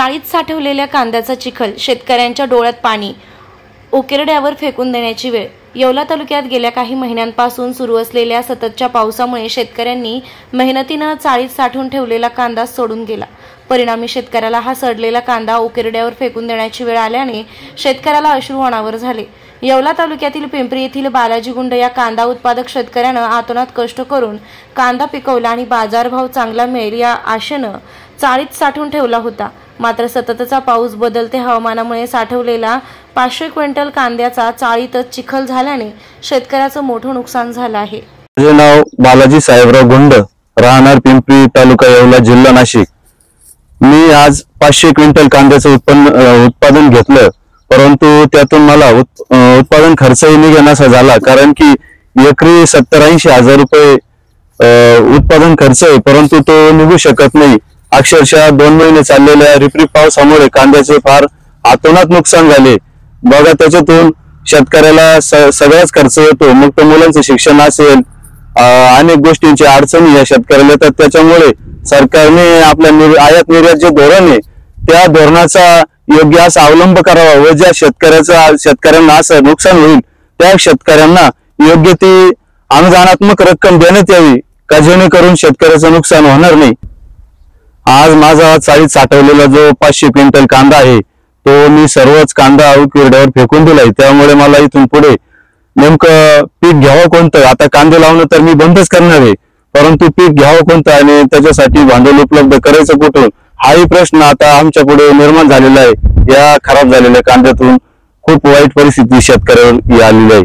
चाळीत साठवलेल्या कांद्याचा चिखल, शेतकऱ्यांच्या डोळ्यात पाणी, उकिरड्यावर फेकून देण्याची वेळ। येवला तालुक्यात गेल्या काही महिन्यांपासून सुरू असलेल्या सततच्या पावसामुळे शेतकऱ्यांनी मेहनतीने चाळीत साठवून ठेवलेला कांदा सोडून गेला। परिणामी शेतकऱ्याला हा सडलेला कांदा उकिरड्यावर फेकून देण्याची वेळ आल्याने शेतकऱ्याला अश्रू अनावर झाले। येवला तालुक्यातील पिंपरी येथील बालाजी गुंड या कांदा उत्पादक शेतकऱ्यानं आतोनात कष्ट करून कांदा पिकवला आणि बाजारभाव चांगला मिळेल या आशेनं चाळीत साठवून ठेवला होता। मात्र सततचा पाऊस, बदलते हवामानामुळे साठवलेला 500 क्विंटल कांद्याचा चाळीतच चिखल झाल्याने शेतकऱ्याचं मोठं नुकसान झालं आहे। माझे नाव बालाजी साहेबराव गुंड, राहणार पिंपरी, तालुका येवला, जिल्हा नाशिक। मी आज 500 क्विंटल कांद्याचं उत्पादन घेतलं, परंतु त्यातून मला उत्पादन खर्चही निघेनासा झाला, कारण की एकरी 70-80 हजार रुपये उत्पादन खर्च आहे, परंतु तो निघू शकत नाही। अक्षरशः 2 महिने चाललेल्या रिपरिप पावसामुळे कांद्याचे फार आतोनात नुकसान झाले। बघा, त्याच्यातून शेतकऱ्याला सगळाच खर्च येतो, मग तो मुलांचं शिक्षण असेल, अनेक गोष्टींची अडचणी या शेतकऱ्याला येतात। त्याच्यामुळे सरकारने आपल्या आयात निर्यात जे धोरण आहे त्या धोरणाचा योग्य असा अवलंब करावा व ज्या शेतकऱ्यांना असं नुकसान होईल त्या शेतकऱ्यांना योग्य ती अनुदानात्मक रक्कम देण्यात यावी, का जेणेकरून शेतकऱ्याचं नुकसान होणार नाही। आज माझा चाळीत साठवलेला जो 500 क्विंटल कांदा आहे तो मी सर्वच कांदा उकिरड्यावर फेकून दिलाय। त्यामुळे मला इथून पुढे नेमकं पीक घ्यावं कोणतं? आता कांदे लावणं तर मी बंदच करणार आहे, परंतु पीक घ्यावं कोणतं आणि त्याच्यासाठी भांडवल उपलब्ध करायचं कुठून, हाही प्रश्न आता आमच्या पुढे निर्माण झालेला आहे। या खराब झालेल्या कांद्यातून खूप वाईट परिस्थिती शेतकऱ्यावर आलेली आहे।